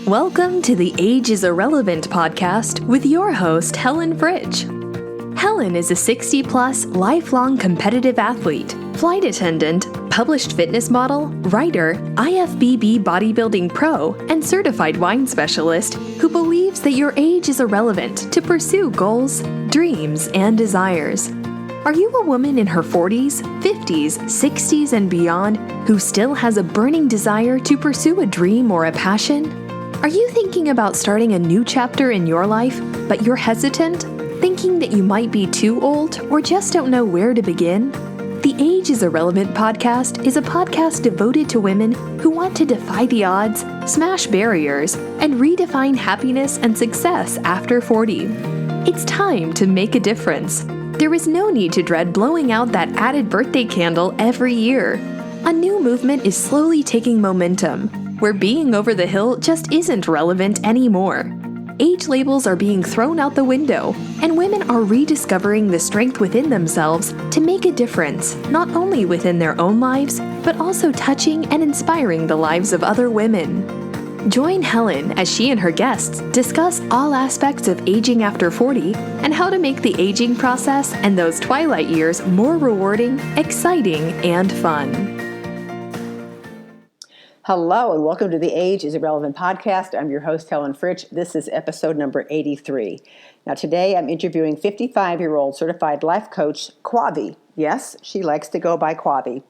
Welcome to the Age is Irrelevant podcast with your host, Helen Fritsch. Helen is a 60-plus, lifelong competitive athlete, flight attendant, published fitness model, writer, IFBB bodybuilding pro, and certified wine specialist who believes that your age is irrelevant to pursue goals, dreams, and desires. Are you a woman in her 40s, 50s, 60s, and beyond who still has a burning desire to pursue a dream or a passion? Are you thinking about starting a new chapter in your life, but you're hesitant, thinking that you might be too old or just don't know where to begin? The Age is Irrelevant podcast is a podcast devoted to women who want to defy the odds, smash barriers, and redefine happiness and success after 40. It's time to make a difference. There is no need to dread blowing out that added birthday candle every year. A new movement is slowly taking momentum, where being over the hill just isn't relevant anymore. Age labels are being thrown out the window, and women are rediscovering the strength within themselves to make a difference, not only within their own lives, but also touching and inspiring the lives of other women. Join Helen as she and her guests discuss all aspects of aging after 40 and how to make the aging process and those twilight years more rewarding, exciting, and fun. Hello, and welcome to the Age is Irrelevant podcast. I'm your host, Helen Fritsch. This is episode number 83. Now, today I'm interviewing 55-year-old certified life coach, Kwavi. Yes, she likes to go by Kwavi.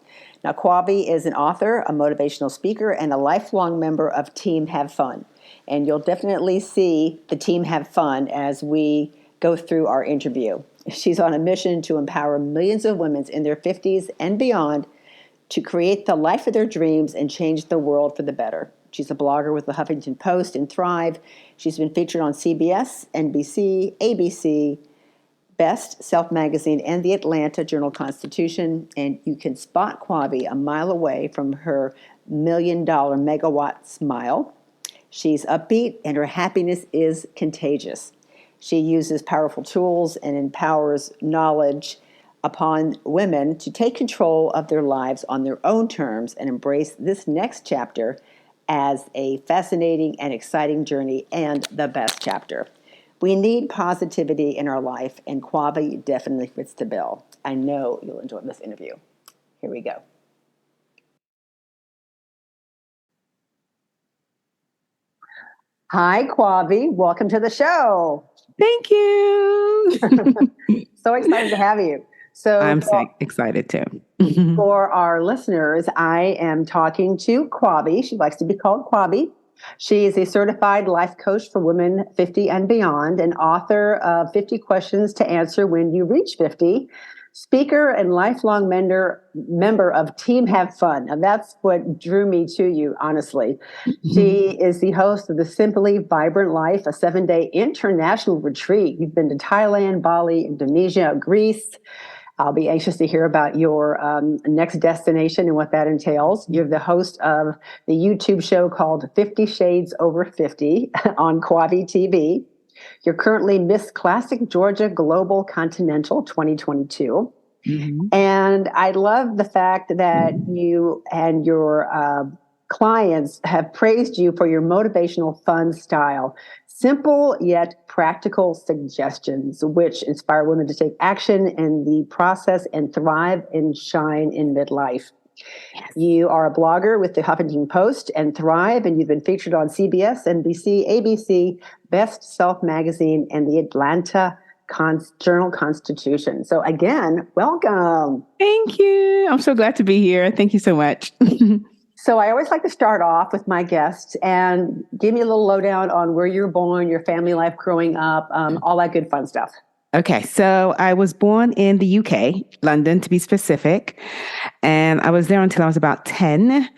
Now, Kwavi is an author, a motivational speaker, and a lifelong member of Team Have Fun. And you'll definitely see the Team Have Fun as we go through our interview. She's on a mission to empower millions of women in their 50s and beyond to create the life of their dreams and change the world for the better. She's a blogger with the Huffington Post and Thrive. She's been featured on CBS, NBC, ABC, Best, Self Magazine, and the Atlanta Journal-Constitution, and you can spot Kwavi a mile away from her $1 million megawatt smile. She's upbeat, and her happiness is contagious. She uses powerful tools and empowers knowledge upon women to take control of their lives on their own terms and embrace this next chapter as a fascinating and exciting journey and the best chapter. We need positivity in our life, and Kwavi definitely fits the bill. I know you'll enjoy this interview. Here we go. Hi, Kwavi. Welcome to the show. Thank you. So excited to have you. So I'm so excited too. For our listeners, I am talking to Kwavi. She likes to be called Kwavi. She is a certified life coach for women 50 and beyond, an author of 50 Questions to Answer When You Reach 50, speaker and lifelong member of Team Have Fun. And that's what drew me to you, honestly. She is the host of the Simply Vibrant Life, a 7-day international retreat. You've been to Thailand, Bali, Indonesia, Greece. I'll be anxious to hear about your next destination and what that entails. You're the host of the YouTube show called 50 Shades Over 50 on Kwavi TV. You're currently Miss Classic Georgia Global Continental 2022. Mm-hmm. And I love the fact that you and your clients have praised you for your motivational fun style. Simple yet practical suggestions which inspire women to take action in the process and thrive and shine in midlife. Yes. You are a blogger with the Huffington Post and Thrive, and you've been featured on CBS, NBC, ABC, Best, Self Magazine, and the Atlanta Journal-Constitution. So again, welcome. Thank you. I'm so glad to be here. Thank you so much. So I always like to start off with my guests and give me a little lowdown on where you were born, your family life growing up, all that good fun stuff. Okay, so I was born in the UK, London to be specific, and I was there until I was about 10.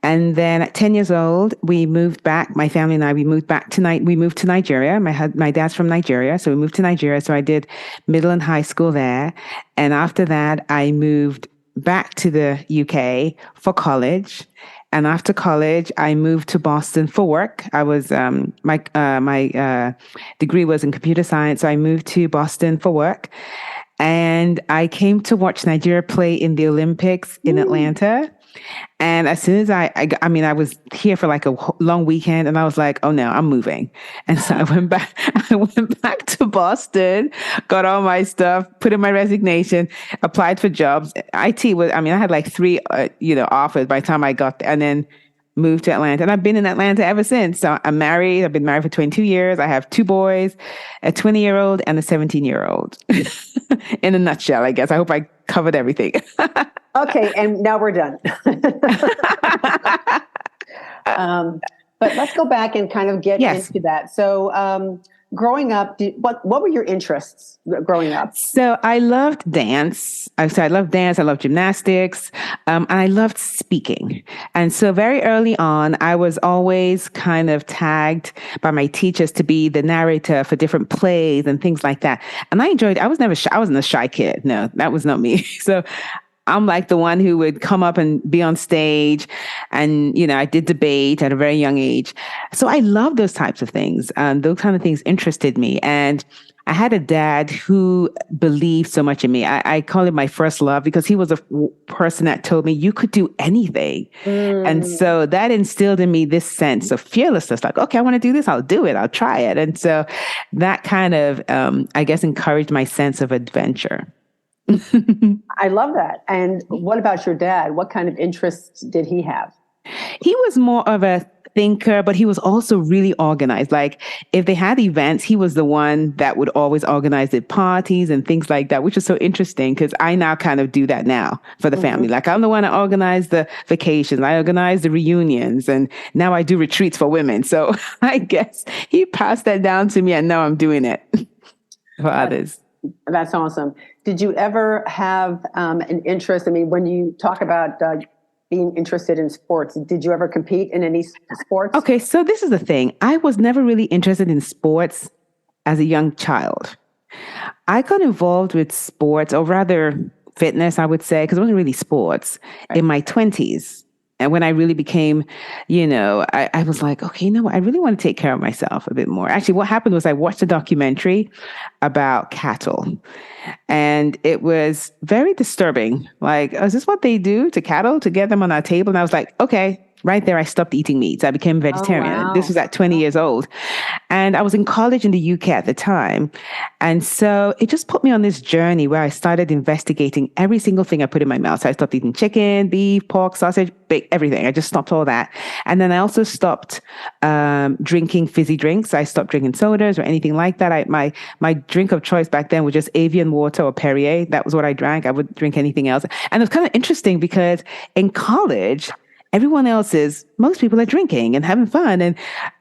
And then at 10 years old, we moved back, my family and I, we moved to Nigeria. My dad's from Nigeria, so we moved to Nigeria. So I did middle and high school there. And after that, I moved back to the UK for college. And after college, I moved to Boston for work. I was my degree was in computer science, so I moved to Boston for work. And I came to watch Nigeria play in the Olympics in Atlanta. And as soon as I was here for like a long weekend, and I was like, oh no, I'm moving. And so I went back, I went back to Boston, got all my stuff, put in my resignation, applied for jobs. IT was, I had like three, offers by the time I got there, and then moved to Atlanta. And I've been in Atlanta ever since. So I'm married. I've been married for 22 years. I have two boys, a 20-year-old and a 17-year-old. In a nutshell, I guess. I hope I covered everything. Okay, and now we're done. But let's go back and kind of get into that. So, growing up, what were your interests growing up? So I loved dance. I loved dance. I loved gymnastics. And I loved speaking. And so very early on, I was always kind of tagged by my teachers to be the narrator for different plays and things like that. And I enjoyed it. I was never shy. I wasn't a shy kid. No, that was not me. So I'm like the one who would come up and be on stage. And, I did debate at a very young age. So I love those types of things. Those kind of things interested me. And I had a dad who believed so much in me. I call him my first love because he was a person that told me you could do anything. And so that instilled in me this sense of fearlessness, like, okay, I want to do this. I'll do it. I'll try it. And so that kind of, I guess, encouraged my sense of adventure. I love that. And what about your dad? What kind of interests did he have? He was more of a thinker, but he was also really organized. Like if they had events, he was the one that would always organize the parties and things like that, which is so interesting because I now kind of do that now for the family. Like I'm the one that organized the vacations. I organize the reunions, and now I do retreats for women. So I guess he passed that down to me, and now I'm doing it for others. That's awesome. Did you ever have an interest? When you talk about being interested in sports, did you ever compete in any sports? Okay, so this is the thing. I was never really interested in sports as a young child. I got involved with sports, or rather fitness, I would say, because it wasn't really sports, in my 20s. And when I really became, I was like, okay, I really want to take care of myself a bit more. Actually, what happened was I watched a documentary about cattle, and it was very disturbing. Like, is this what they do to cattle to get them on our table? And I was like, okay. Right there, I stopped eating meat. I became vegetarian. Oh, wow. This was at 20 years old. And I was in college in the UK at the time. And so it just put me on this journey where I started investigating every single thing I put in my mouth. So I stopped eating chicken, beef, pork, sausage, everything. I just stopped all that. And then I also stopped drinking fizzy drinks. I stopped drinking sodas or anything like that. My drink of choice back then was just Avian water or Perrier. That was what I drank. I wouldn't drink anything else. And it was kind of interesting because in college, most people are drinking and having fun. And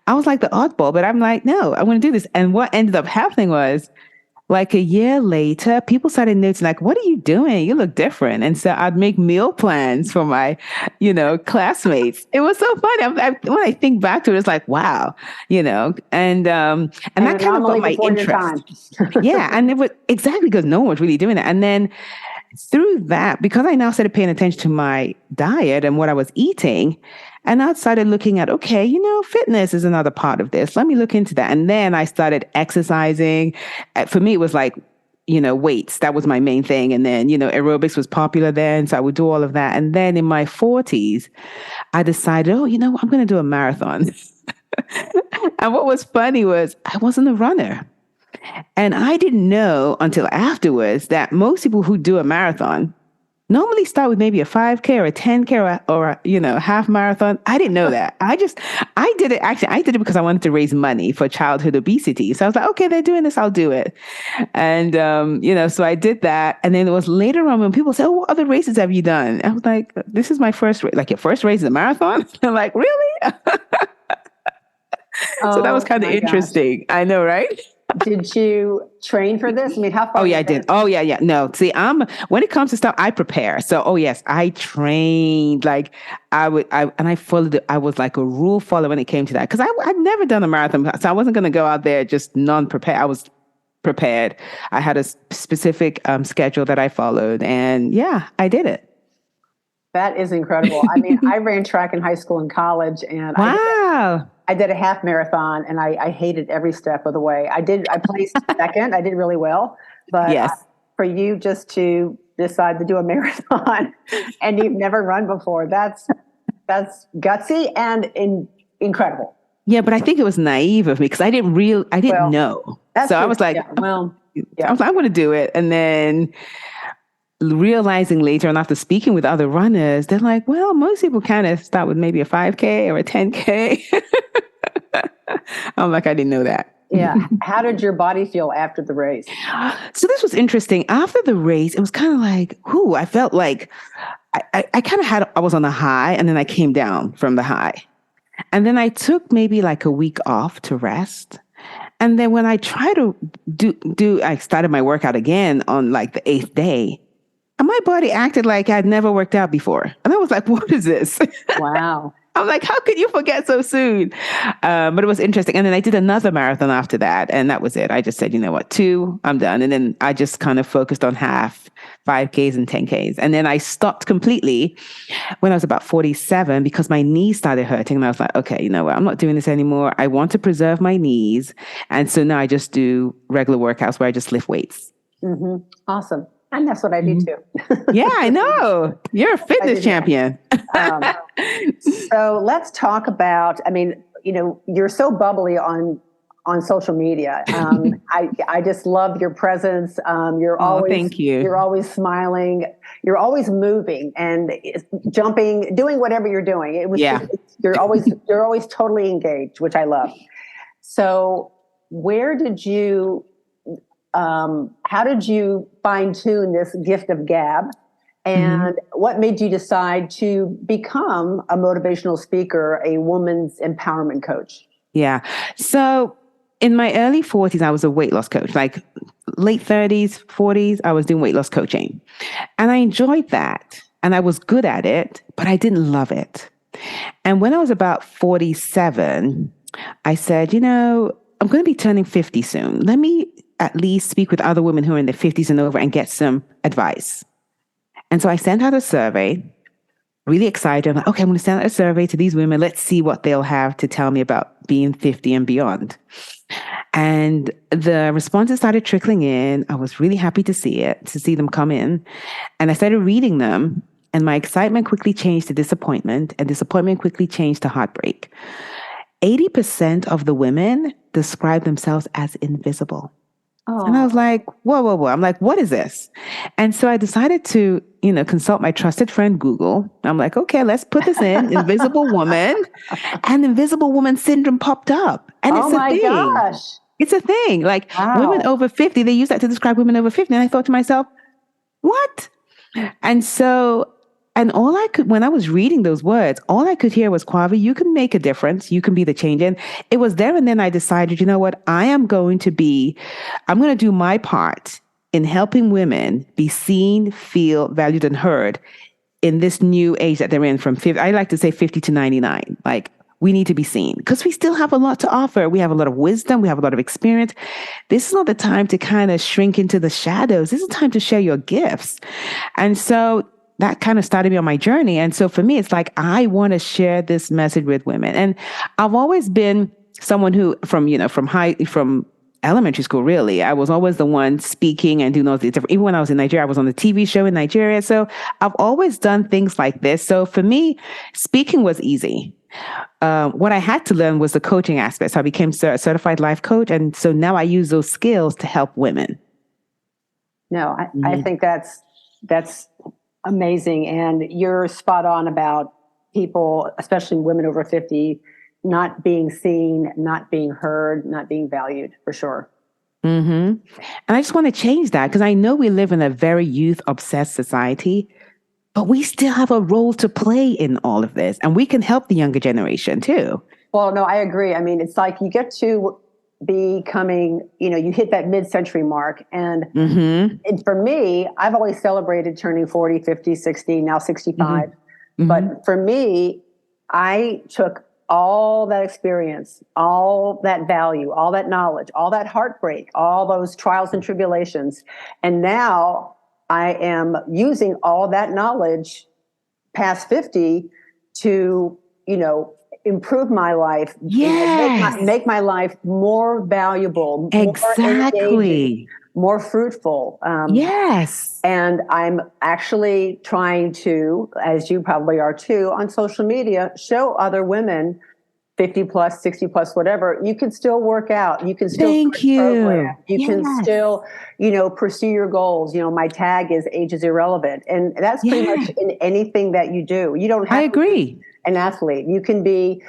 I was like the oddball, but I'm like, no, I want to do this. And what ended up happening was like a year later, people started noticing, like, what are you doing? You look different. And so I'd make meal plans for my, classmates. It was so funny. When I think back to it, it's like, wow, and that kind of got my interest. Yeah. And it was exactly because no one was really doing it. And then through that, because I now started paying attention to my diet and what I was eating, and I started looking at, okay, fitness is another part of this. Let me look into that. And then I started exercising. For me, it was like, weights. That was my main thing. And then, aerobics was popular then. So I would do all of that. And then in my 40s, I decided, I'm going to do a marathon. And what was funny was I wasn't a runner. And I didn't know until afterwards that most people who do a marathon normally start with maybe a 5K or a 10K or a half marathon. I didn't know that. I did it. Actually, I did it because I wanted to raise money for childhood obesity. So I was like, okay, they're doing this, I'll do it. And, so I did that. And then it was later on when people said, oh, what other races have you done? I was like, this is my first race. Like, your first race is a marathon? I'm like, really? So that was kind of interesting. Gosh. I know, right? Did you train for this? How far? Oh, yeah, I did. Oh, yeah. No, see, when it comes to stuff, I prepare. So, oh, yes, I trained. Like I followed it. I was like a rule follower when it came to that. Because I'd never done a marathon. So I wasn't going to go out there just non-prepared. I was prepared. I had a specific schedule that I followed. And yeah, I did it. That is incredible. I ran track in high school and college. And wow. I did a half marathon, and I hated every step of the way. I placed second. I did really well, but yes. For you just to decide to do a marathon and you've never run before. That's gutsy and incredible. Yeah, but I think it was naive of me because I didn't know. So I was like, I'm going to do it. And then realizing later and after speaking with other runners, they're like, well, most people kind of start with maybe a 5K or a 10K. I'm like, I didn't know that. Yeah. How did your body feel after the race? So this was interesting. After the race, it was kind of like, I felt like I kind of I was on a high and then I came down from the high. And then I took maybe like a week off to rest. And then when I tried to I started my workout again on like the 8th day. And my body acted like I'd never worked out before. And I was like, what is this? Wow. I'm like, how could you forget so soon? But it was interesting. And then I did another marathon after that. And that was it. I just said, you know what, 2, I'm done. And then I just kind of focused on half, 5Ks and 10Ks. And then I stopped completely when I was about 47 because my knees started hurting. And I was like, okay, you know what, I'm not doing this anymore. I want to preserve my knees. And so now I just do regular workouts where I just lift weights. Mm-hmm. Awesome. And that's what I do too. Yeah, I know. You're a fitness champion. So let's talk about, you're so bubbly on social media. I just love your presence. Thank you. You're always smiling. You're always moving and jumping, doing whatever you're doing. You're always totally engaged, which I love. So how did you fine tune this gift of gab? And what made you decide to become a motivational speaker, a woman's empowerment coach? Yeah. So in my early 40s, I was a weight loss coach. Like late 30s, 40s, I was doing weight loss coaching. And I enjoyed that. And I was good at it, but I didn't love it. And when I was about 47, I said, I'm going to be turning 50 soon. Let me at least speak with other women who are in their 50s and over and get some advice. And so I sent out a survey, really excited. I'm like, okay, I'm going to send out a survey to these women. Let's see what they'll have to tell me about being 50 and beyond. And the responses started trickling in. I was really happy to see them come in. And I started reading them. And my excitement quickly changed to disappointment. And disappointment quickly changed to heartbreak. 80% of the women describe themselves as invisible. Oh. And I was like, whoa. I'm like, what is this? And so I decided to, consult my trusted friend, Google. I'm like, okay, let's put this in, invisible woman. And invisible woman syndrome popped up. And it's a thing. Oh my gosh. It's a thing. Like women over 50, they use that to describe women over 50. And I thought to myself, what? And so, when I was reading those words, all I could hear was, Kwavi, you can make a difference. You can be the change. And it was there and then I decided, you know what? I'm going to do my part in helping women be seen, feel, valued, and heard in this new age that they're in from 50. I like to say 50 to 99. Like, we need to be seen because we still have a lot to offer. We have a lot of wisdom. We have a lot of experience. This is not the time to kind of shrink into the shadows. This is time to share your gifts. And so that kind of started me on my journey. And so for me, it's like, I want to share this message with women. And I've always been someone who from elementary school, really, I was always the one speaking and doing all these different, even when I was in Nigeria, I was on the TV show in Nigeria. So I've always done things like this. So for me, speaking was easy. What I had to learn was the coaching aspect. So I became a certified life coach. And so now I use those skills to help women. No, I think that's amazing. And you're spot on about people, especially women over 50, not being seen, not being heard, not being valued, for sure. Mm-hmm. And I just want to change that because I know we live in a very youth-obsessed society, but we still have a role to play in all of this. And we can help the younger generation too. Well, no, I agree. I mean, it's like you get to becoming, you hit that mid-century mark. And, and for me, I've always celebrated turning 40, 50, 60, now 65. But for me, I took all that experience, all that value, all that knowledge, all that heartbreak, all those trials and tribulations. And now I am using all that knowledge past 50 to, improve my life, yes. Make my life more valuable, exactly. more fruitful. Yes. And I'm actually trying to, as you probably are too, on social media, show other women 50 plus, 60 plus, whatever, you can still work out. You can still Thank you. program. You Yes. can still, pursue your goals. My tag is age is irrelevant. And that's pretty much in anything that you do. You don't have I agree. to be an athlete. You can be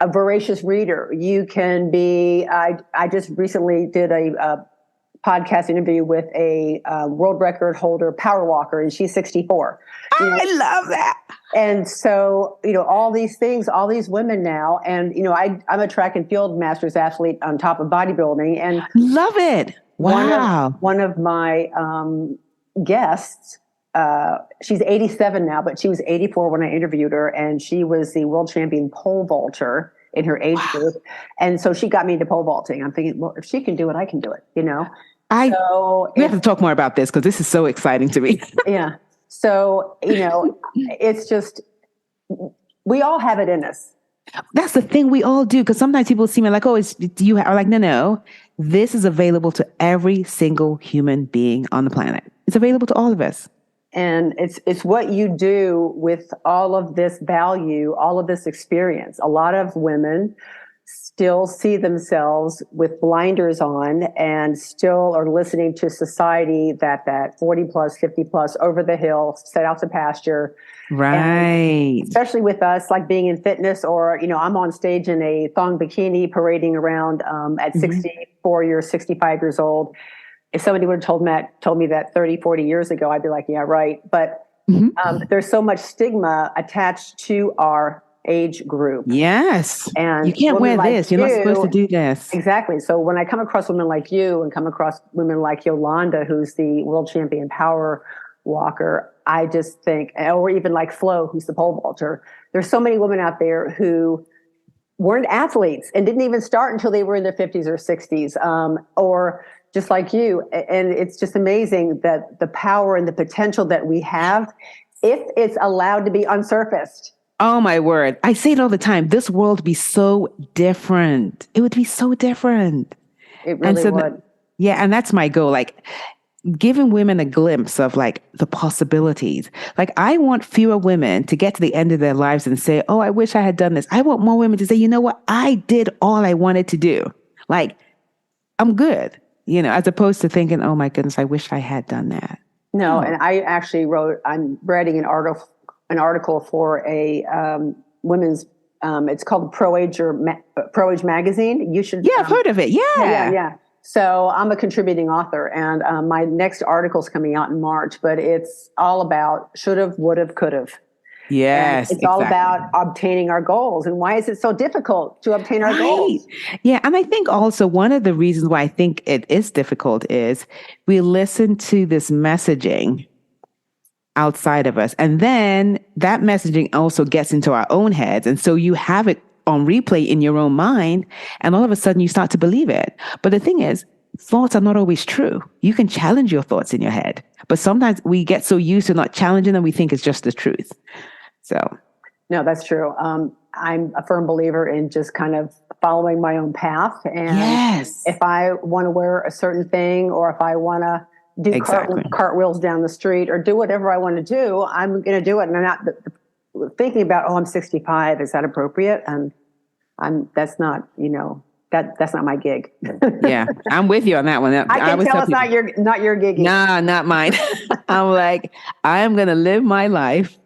a voracious reader. You can be, I just recently did a podcast interview with a world record holder power walker, and she's 64. I love that. And so, all these things, all these women now, and, I'm a track and field masters athlete on top of bodybuilding. And love it. Wow. One of my guests, she's 87 now, but she was 84 when I interviewed her, and she was the world champion pole vaulter in her age group. And so she got me into pole vaulting. I'm thinking, well, if she can do it, I can do it, We have to talk more about this because this is so exciting to me. Yeah. So, it's just, we all have it in us. That's the thing, we all do. Because sometimes people see me like, oh, you are like, no. This is available to every single human being on the planet. It's available to all of us. And it's what you do with all of this value, all of this experience. A lot of women still see themselves with blinders on and still are listening to society that 40 plus, 50 plus, over the hill, set out to pasture. Right. And especially with us, like being in fitness, or, I'm on stage in a thong bikini parading around at 64 years, 65 years old. If somebody would have told me that 30, 40 years ago, I'd be like, yeah, right. But there's so much stigma attached to our age group. Yes. And you can't wear this. You're not supposed to do this. Exactly. So when I come across women like you and come across women like Yolanda, who's the world champion power walker, I just think, or even like Flo, who's the pole vaulter, there's so many women out there who weren't athletes and didn't even start until they were in their 50s or 60s, or just like you. And it's just amazing that the power and the potential that we have, if it's allowed to be unsurfaced. Oh my word. I say it all the time. This world would be so different. It would be so different. It really would. And that's my goal. Like giving women a glimpse of like the possibilities. Like I want fewer women to get to the end of their lives and say, oh, I wish I had done this. I want more women to say, you know what? I did all I wanted to do. Like I'm good, as opposed to thinking, oh my goodness, I wish I had done that. No. And I actually I'm writing an article for a women's, it's called Pro Age magazine. You should. Yeah, I've heard of it. Yeah. So I'm a contributing author, and my next article's coming out in March, but it's all about should've, would've, could've. Yes. And it's all about obtaining our goals. And why is it so difficult to obtain our goals? Yeah. And I think also one of the reasons why I think it is difficult is we listen to this messaging outside of us. And then that messaging also gets into our own heads. And so you have it on replay in your own mind. And all of a sudden you start to believe it. But the thing is, thoughts are not always true. You can challenge your thoughts in your head. But sometimes we get so used to not challenging them, we think it's just the truth. So. No, that's true. I'm a firm believer in just kind of following my own path. And if I want to wear a certain thing, or if I want to do cartwheels down the street, or do whatever I want to do, I'm going to do it. And I'm not thinking about, I'm 65. Is that appropriate? And that's not, that's not my gig. Yeah, I'm with you on that one. I can tell it's not your gig. Nah, not mine. I'm like, I am going to live my life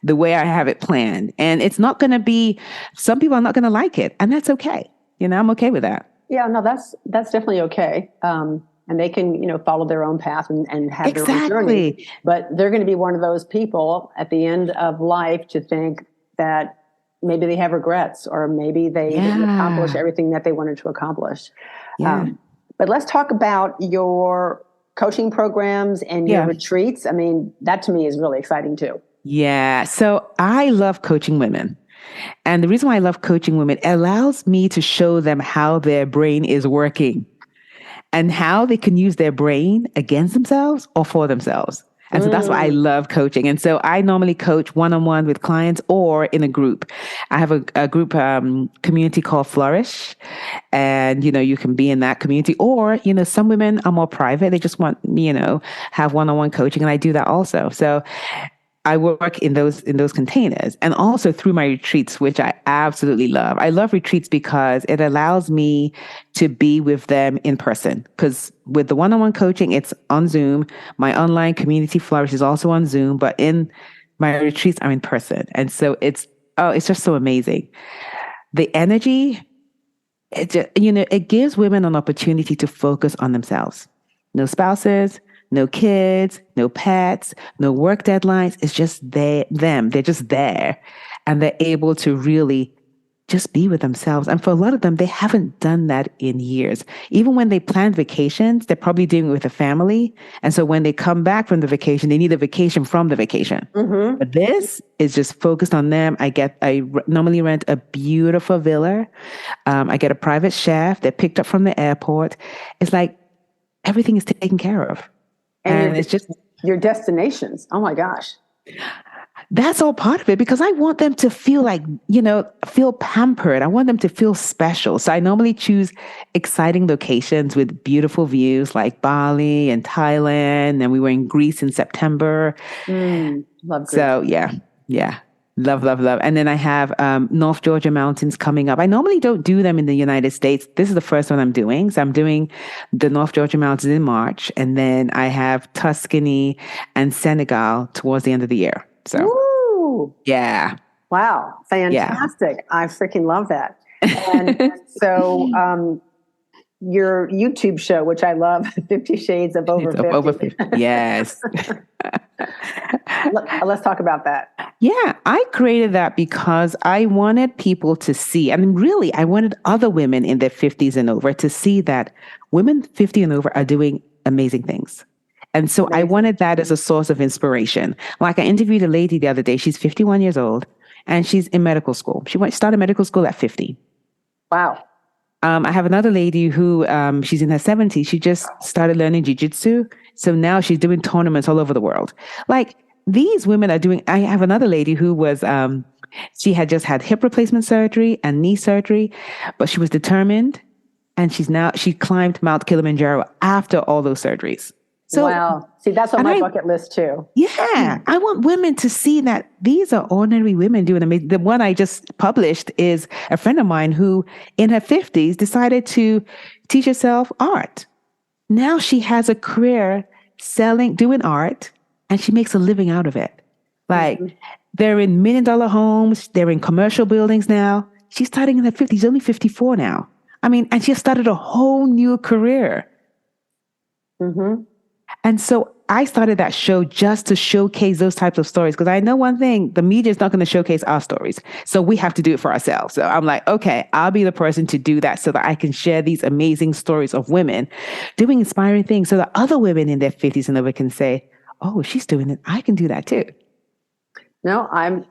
the way I have it planned. And it's not going to be, some people are not going to like it. And that's okay. I'm okay with that. Yeah, no, that's definitely okay. And they can, follow their own path and have their own journey. But they're going to be one of those people at the end of life to think that maybe they have regrets, or maybe they didn't accomplish everything that they wanted to accomplish. Yeah. But let's talk about your coaching programs and your retreats. I mean, that to me is really exciting too. Yeah. So I love coaching women. And the reason why I love coaching women, it allows me to show them how their brain is working and how they can use their brain against themselves or for themselves. And so that's why I love coaching. And so I normally coach one-on-one with clients or in a group. I have a group community called Flourish. And, you can be in that community, or, some women are more private. They just want, have one-on-one coaching. And I do that also. So I work in those containers, and also through my retreats, which I absolutely love. I love retreats because it allows me to be with them in person. Because with the one-on-one coaching, it's on Zoom. My online community Flourish is also on Zoom, but in my retreats, I'm in person. And so it's just so amazing. The energy, it gives women an opportunity to focus on themselves. No spouses, no kids, no pets, no work deadlines. It's just them. They're just there. And they're able to really just be with themselves. And for a lot of them, they haven't done that in years. Even when they plan vacations, they're probably doing it with a family. And so when they come back from the vacation, they need a vacation from the vacation. Mm-hmm. But this is just focused on them. I normally rent a beautiful villa. I get a private chef. They're picked up from the airport. It's like everything is taken care of. And it's just your destinations. Oh my gosh. That's all part of it, because I want them to feel feel pampered. I want them to feel special. So I normally choose exciting locations with beautiful views like Bali and Thailand. And we were in Greece in September. Love Greece. So yeah. Love. And then I have North Georgia mountains coming up. I normally don't do them in the United States. This is the first one I'm doing. So I'm doing the North Georgia mountains in March. And then I have Tuscany and Senegal towards the end of the year. So, Ooh. Yeah. Wow. Fantastic. Yeah. I freaking love that. And so your YouTube show, which I love, 50 Shades of Over 50. Over 50. Yes. Let's talk about that. Yeah, I created that because I wanted people to see, and really I wanted other women in their 50s and over to see that women 50 and over are doing amazing things. And so I wanted that as a source of inspiration. Like, I interviewed a lady the other day. She's 51 years old and she's in medical school. She started medical school at 50. Wow. I have another lady who she's in her 70s. She just started learning jiu-jitsu. So now she's doing tournaments all over the world. Like, these women are doing, I have another lady who was, she had just had hip replacement surgery and knee surgery, but she was determined. And she climbed Mount Kilimanjaro after all those surgeries. So, wow. See, that's on my bucket list too. Yeah. I want women to see that these are ordinary women doing amazing. The one I just published is a friend of mine who in her 50s decided to teach herself art. Now she has a career doing art, and she makes a living out of it. Like, they're in $1 million homes. They're in commercial buildings now. She's starting in her 50s. She's only 54 now. I mean, and she started a whole new career. Mm-hmm. And so I started that show just to showcase those types of stories, because I know one thing, the media is not going to showcase our stories. So we have to do it for ourselves. So I'm like, okay, I'll be the person to do that so that I can share these amazing stories of women doing inspiring things so that other women in their 50s and over can say, oh, she's doing it, I can do that too. No, I'm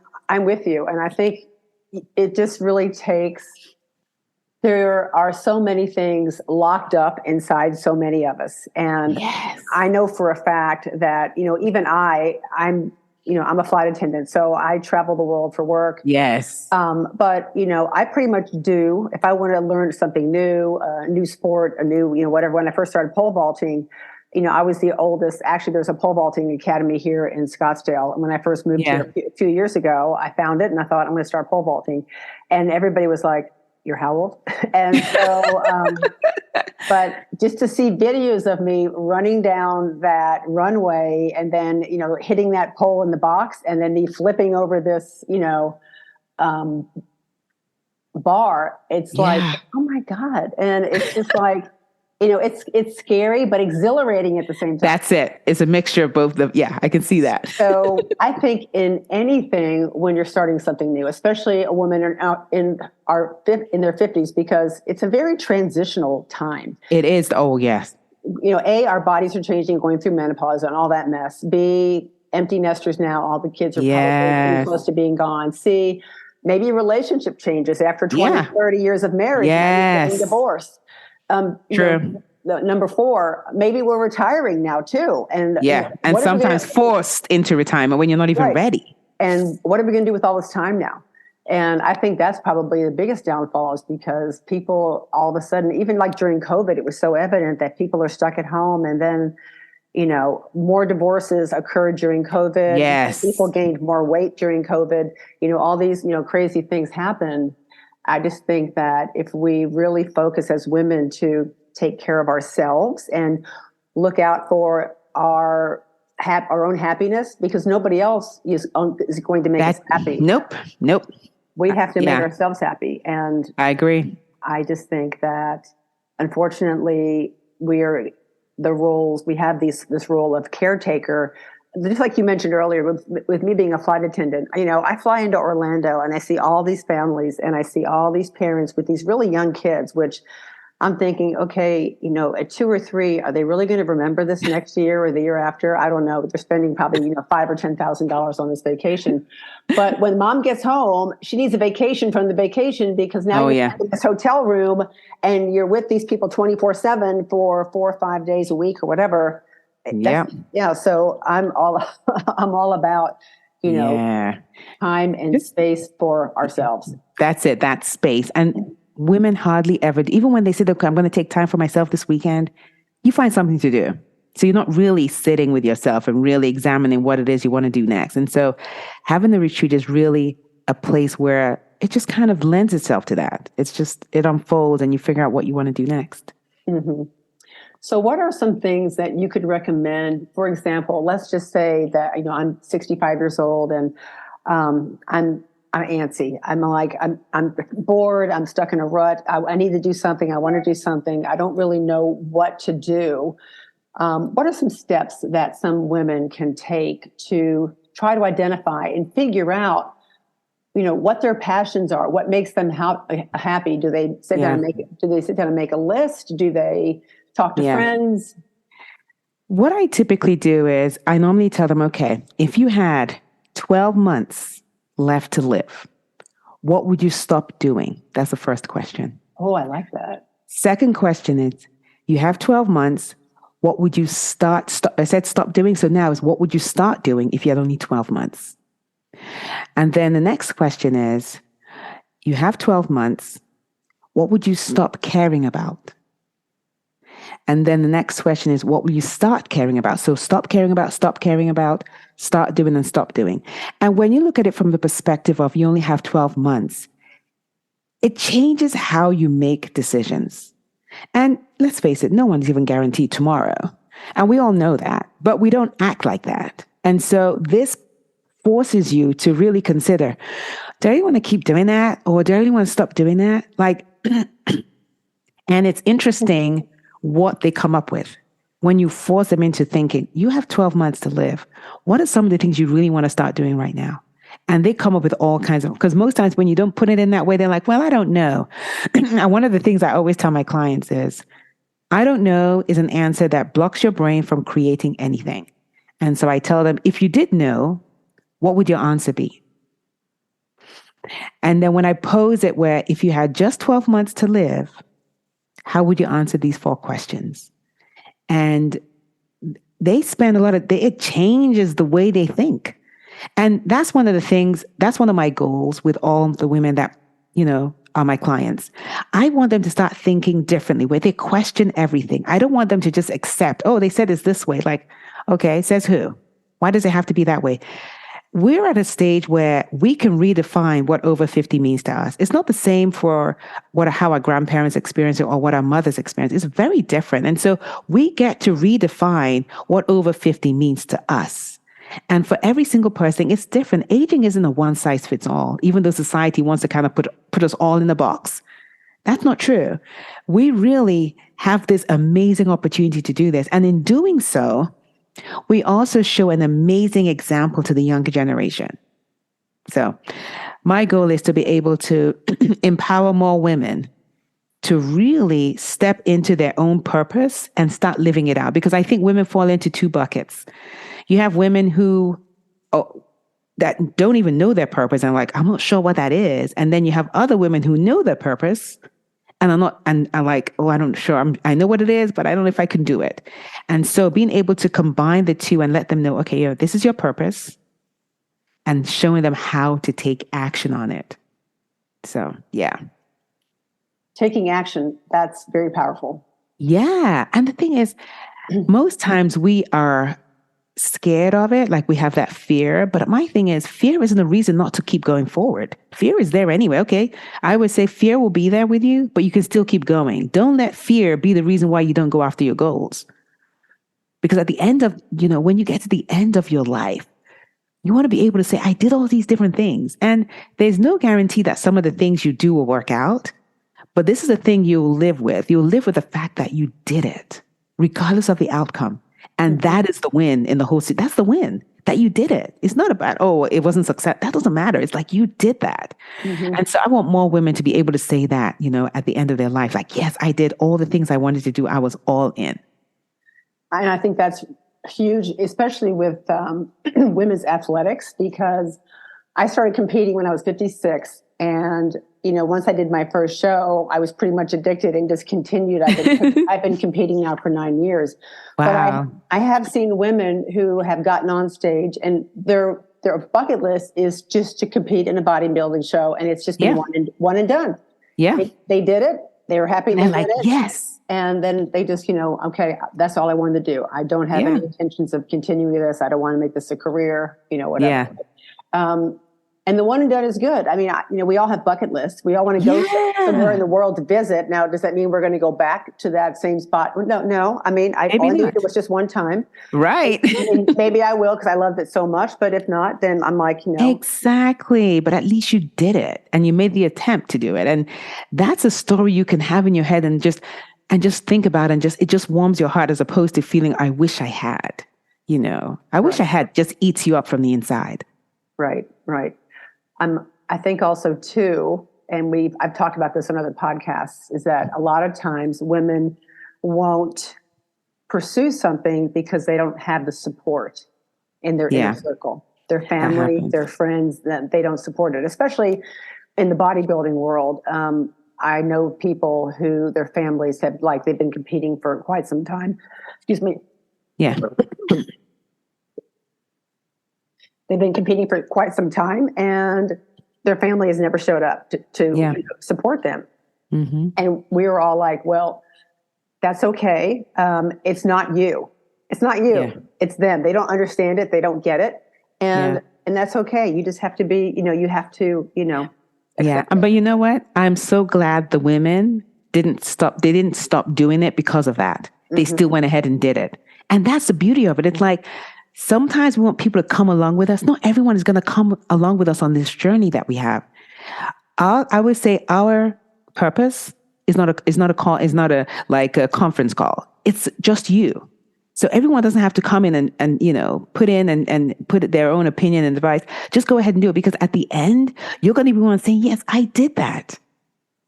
with you. And I think it just really takes, there are so many things locked up inside so many of us. And yes. I know for a fact that, even I'm a flight attendant, so I travel the world for work. Yes. But, I pretty much do, if I want to learn something new, a new sport, a new, whatever, when I first started pole vaulting, I was the oldest. Actually, there's a pole vaulting academy here in Scottsdale. And when I first moved here a few years ago, I found it and I thought, I'm going to start pole vaulting. And everybody was like, you're how old? And so, but just to see videos of me running down that runway and then, hitting that pole in the box and then me flipping over this, bar, it's like, oh my God. And it's just like, it's scary, but exhilarating at the same time. That's it. It's a mixture of both. I can see that. So I think in anything, when you're starting something new, especially a woman in their 50s, because it's a very transitional time. It is. Oh, yes. A, our bodies are changing, going through menopause and all that mess. B, empty nesters now. All the kids are probably close to being gone. C, maybe relationship changes after 20, 30 years of marriage. Yes. Getting divorced. True. number 4, maybe we're retiring now too. And and sometimes forced into retirement when you're not even ready. And what are we going to do with all this time now? And I think that's probably the biggest downfall, is because people all of a sudden, even like during COVID, it was so evident that people are stuck at home. And then, more divorces occurred during COVID. Yes. People gained more weight during COVID. All these, crazy things happened. I just think that if we really focus as women to take care of ourselves and look out for our own happiness, because nobody else is going to make us happy. Nope. We have to make ourselves happy. And I agree. I just think that, unfortunately, we have this role of caretaker. Just like you mentioned earlier, with me being a flight attendant, I fly into Orlando and I see all these families and I see all these parents with these really young kids, which I'm thinking, okay, at 2 or 3, are they really going to remember this next year or the year after? I don't know. They're spending probably, $5,000 or $10,000 on this vacation. But when mom gets home, she needs a vacation from the vacation, because now you're in this hotel room and you're with these people 24/7 for 4 or 5 days a week or whatever. So I'm all about, time and space for ourselves. That's it. That's space. And women hardly ever, even when they say, okay, I'm going to take time for myself this weekend, you find something to do. So you're not really sitting with yourself and really examining what it is you want to do next. And so having the retreat is really a place where it just kind of lends itself to that. It's just, it unfolds and you figure out what you want to do next. Mm-hmm. So what are some things that you could recommend? For example, let's just say that, I'm 65 years old and I'm antsy. I'm bored. I'm stuck in a rut. I need to do something. I want to do something. I don't really know what to do. What are some steps that some women can take to try to identify and figure out, what their passions are, what makes them happy? Do they sit down and make a list? Do they talk to friends? What I typically do is I normally tell them, okay, if you had 12 months left to live, what would you stop doing? That's the first question. Oh, I like that. Second question is, you have 12 months. What would you stop? I said stop doing. So now is, what would you start doing if you had only 12 months? And then the next question is, you have 12 months. What would you stop caring about? And then the next question is, what will you start caring about? So stop caring about, start doing, and stop doing. And when you look at it from the perspective of you only have 12 months, it changes how you make decisions. And let's face it, no one's even guaranteed tomorrow. And we all know that, but we don't act like that. And so this forces you to really consider, do I really want to keep doing that? Or do I really want to stop doing that? And it's interesting what they come up with when you force them into thinking, you have 12 months to live. What are some of the things you really want to start doing right now? And they come up with all kinds of, because most times when you don't put it in that way, they're like, well, I don't know. And one of the things I always tell my clients is, I don't know is an answer that blocks your brain from creating anything. And so I tell them, if you did know, what would your answer be? And then when I pose it where if you had just 12 months to live, how would you answer these 4 questions? And they spend it changes the way they think. And that's one of the things, that's one of my goals with all the women that, are my clients. I want them to start thinking differently, where they question everything. I don't want them to just accept, oh, they said it's this way. Like, okay, says who? Why does it have to be that way? We're at a stage where we can redefine what over 50 means to us. It's not the same for how our grandparents experience it or what our mothers experience. It's very different. And so we get to redefine what over 50 means to us. And for every single person, it's different. Aging isn't a one size fits all, even though society wants to kind of put us all in a box. That's not true. We really have this amazing opportunity to do this. And in doing so, we also show an amazing example to the younger generation. So my goal is to be able to empower more women to really step into their own purpose and start living it out. Because I think women fall into 2 buckets. You have women who that don't even know their purpose and like, I'm not sure what that is. And then you have other women who know their purpose And I'm like, oh, I don't sure. I know what it is, but I don't know if I can do it. And so being able to combine the two and let them know, okay, this is your purpose, and showing them how to take action on it. So, yeah. Taking action, that's very powerful. Yeah. And the thing is, most times we are scared of it, like we have that fear. But my thing is, fear isn't a reason not to keep going forward. Fear is there anyway. Okay. I would say fear will be there with you, but you can still keep going. Don't let fear be the reason why you don't go after your goals. Because at the end of, when you get to the end of your life, you want to be able to say, I did all these different things. And there's no guarantee that some of the things you do will work out. But this is a thing you'll live with. You'll live with the fact that you did it, regardless of the outcome. And that is the win in the whole city. That's the win, that you did it. It's not about, it wasn't success. That doesn't matter. It's like you did that. Mm-hmm. And so I want more women to be able to say that, at the end of their life, like, yes, I did all the things I wanted to do. I was all in. And I think that's huge, especially with women's athletics, because I started competing when I was 56. And, once I did my first show, I was pretty much addicted and just continued. I've been competing now for 9 years. Wow. But I have seen women who have gotten on stage and their bucket list is just to compete in a bodybuilding show. And it's just been one and done. Yeah. They did it. They were happy they did it. Yes. And then they just, okay, that's all I wanted to do. I don't have any intentions of continuing this. I don't want to make this a career, whatever. Yeah. And the one and done is good. I mean, we all have bucket lists. We all want to go somewhere in the world to visit. Now, does that mean we're going to go back to that same spot? No. I mean, all I did was just one time. Right. Maybe I will because I loved it so much. But if not, then I'm like, Exactly. But at least you did it and you made the attempt to do it. And that's a story you can have in your head and just think about and it just warms your heart as opposed to feeling, I wish I had, I wish I had, just eats you up from the inside. Right. I think also too, and I've talked about this on other podcasts, is that a lot of times women won't pursue something because they don't have the support in their inner circle, their family, their friends, that they don't support it, especially in the bodybuilding world. I know people who their families have, they've been competing for quite some time. Excuse me. Yeah. They've been competing for quite some time and their family has never showed up to support them. Mm-hmm. And we were all like, well, that's okay. It's not you. It's not you. Yeah. It's them. They don't understand it. They don't get it. And that's okay. You just have to be, you have to, yeah. But you know what? I'm so glad the women didn't stop. They didn't stop doing it because of that. They still went ahead and did it. And that's the beauty of it. It's like, sometimes we want people to come along with us. Not everyone is going to come along with us on this journey that we have. I would say our purpose is not a conference call. It's just you. So everyone doesn't have to come in and put in and put their own opinion and advice. Just go ahead and do it, because at the end, you're going to be one saying, yes, I did that.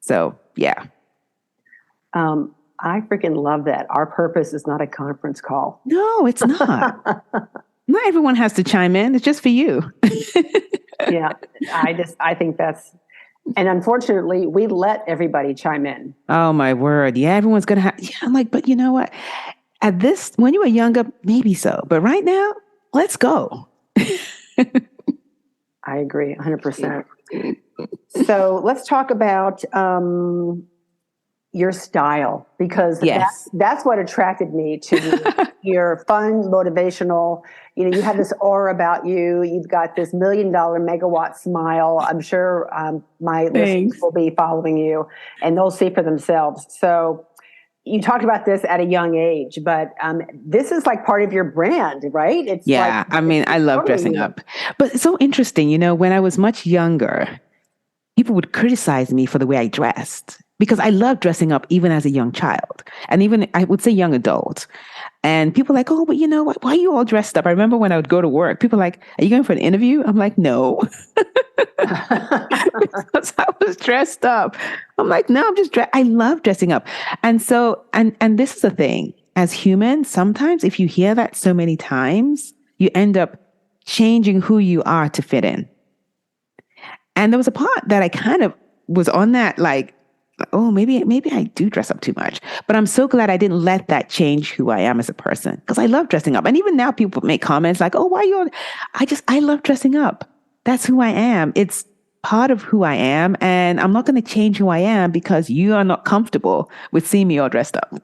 So, yeah. I freaking love that. Our purpose is not a conference call. No, it's not. Not everyone has to chime in. It's just for you. Yeah. I think that's, and unfortunately we let everybody chime in. Oh my word. Yeah. Everyone's going to have, I'm like, but you know what? When you were younger, maybe so, but right now, let's go. I agree 100%. So let's talk about, your style, because that's what attracted me to you. You're fun, motivational. You have this aura about you. You've got this $1 million megawatt smile. I'm sure my listeners will be following you and they'll see for themselves. So you talked about this at a young age, but this is like part of your brand, right? It's I love dressing up. But it's so interesting, when I was much younger, people would criticize me for the way I dressed, because I love dressing up even as a young child, and even I would say young adult. And people are like, oh, but you know what? Why are you all dressed up? I remember when I would go to work, people are like, are you going for an interview? I'm like, no. Because I was dressed up. I'm like, no, I'm just I love dressing up. And so, and this is the thing, as humans, sometimes if you hear that so many times, you end up changing who you are to fit in. And there was a part that I kind of was on that, like, oh, maybe I do dress up too much. But I'm so glad I didn't let that change who I am as a person, because I love dressing up. And even now people make comments like, oh, why are you? I love dressing up. That's who I am. It's part of who I am. And I'm not going to change who I am because you are not comfortable with seeing me all dressed up.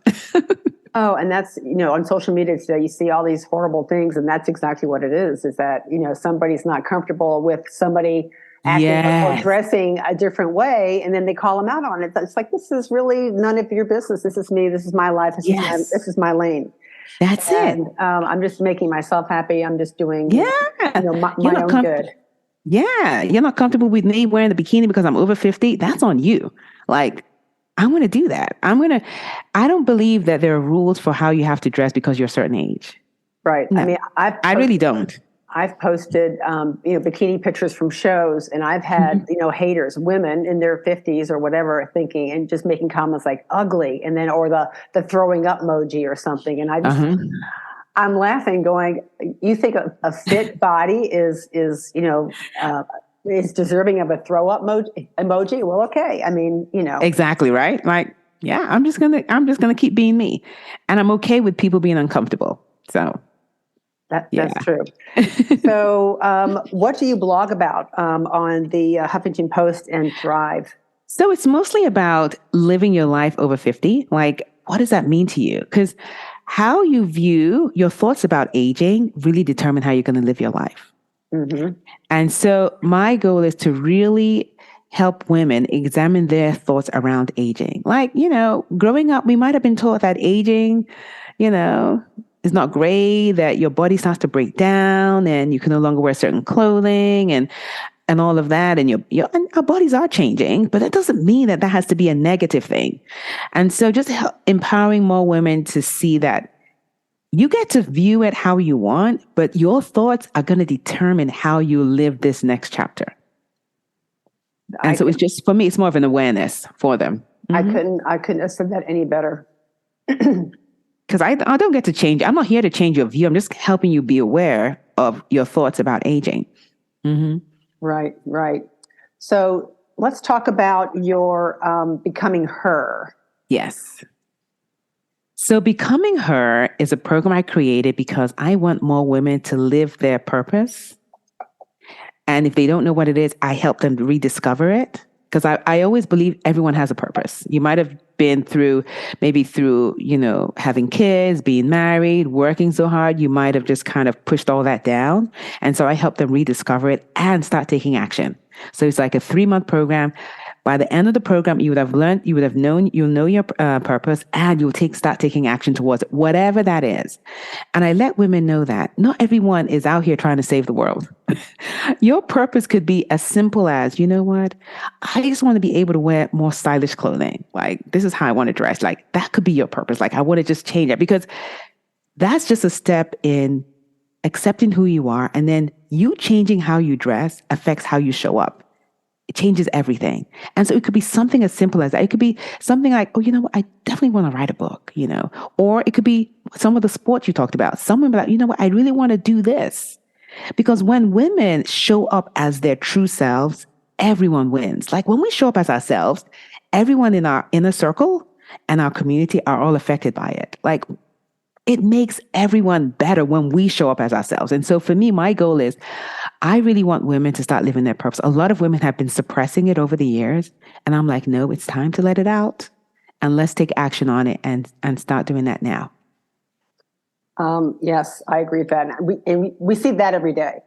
Oh, and that's, on social media today, you see all these horrible things, and that's exactly what it is that, somebody's not comfortable with somebody acting or dressing a different way, and then they call them out on it. It's like, this is really none of your business. This is me. This is my life. This is my lane. That's it. I'm just making myself happy. I'm just doing, my own good. Yeah. You're not comfortable with me wearing the bikini because I'm over 50. That's on you. Like, I'm going to do that. I don't believe that there are rules for how you have to dress because you're a certain age. Right. No, I really don't. I've posted, bikini pictures from shows, and I've had, haters, women in their 50s or whatever, thinking and just making comments like ugly, and then, or the throwing up emoji or something. And I'm laughing going, you think a fit body is deserving of a throw up emoji? Well, okay. I mean, Exactly, right? Like, yeah, I'm just going to keep being me. And I'm okay with people being uncomfortable. So that's true. So what do you blog about on the Huffington Post and Thrive? So it's mostly about living your life over 50. Like, what does that mean to you? Because how you view your thoughts about aging really determine how you're going to live your life. Mm-hmm. And so my goal is to really help women examine their thoughts around aging. Like, growing up, we might have been taught that aging, is not great, that your body starts to break down and you can no longer wear certain clothing and all of that. And and our bodies are changing, but that doesn't mean that has to be a negative thing. And so just empowering more women to see that you get to view it how you want, but your thoughts are going to determine how you live this next chapter. And so it's just, for me, it's more of an awareness for them. Mm-hmm. I couldn't have said that any better. Because I don't get to change. I'm not here to change your view. I'm just helping you be aware of your thoughts about aging. Mm-hmm. Right. So let's talk about your Becoming Her. Yes. So Becoming Her is a program I created because I want more women to live their purpose. And if they don't know what it is, I help them rediscover it. Because I always believe everyone has a purpose. You might have been through, having kids, being married, working so hard. You might have just kind of pushed all that down. And so I help them rediscover it and start taking action. So it's like a 3-month program. By the end of the program, you would have learned, you would have known, you'll know your purpose, and you'll start taking action towards it, whatever that is. And I let women know that not everyone is out here trying to save the world. Your purpose could be as simple as, you know what? I just want to be able to wear more stylish clothing. Like, this is how I want to dress. Like, that could be your purpose. Like, I want to just change it, because that's just a step in accepting who you are. And then you changing how you dress affects how you show up. It changes everything. And so it could be something as simple as that. It could be something like, oh, you know what? I definitely want to write a book, or it could be some of the sports you talked about. Someone be like, you know what? I really want to do this. Because when women show up as their true selves, everyone wins. Like, when we show up as ourselves, everyone in our inner circle and our community are all affected by it. Like, it makes everyone better when we show up as ourselves. And so for me, my goal is, I really want women to start living their purpose. A lot of women have been suppressing it over the years. And I'm like, no, it's time to let it out. And let's take action on it and start doing that now. Yes, I agree with that. And we see that every day.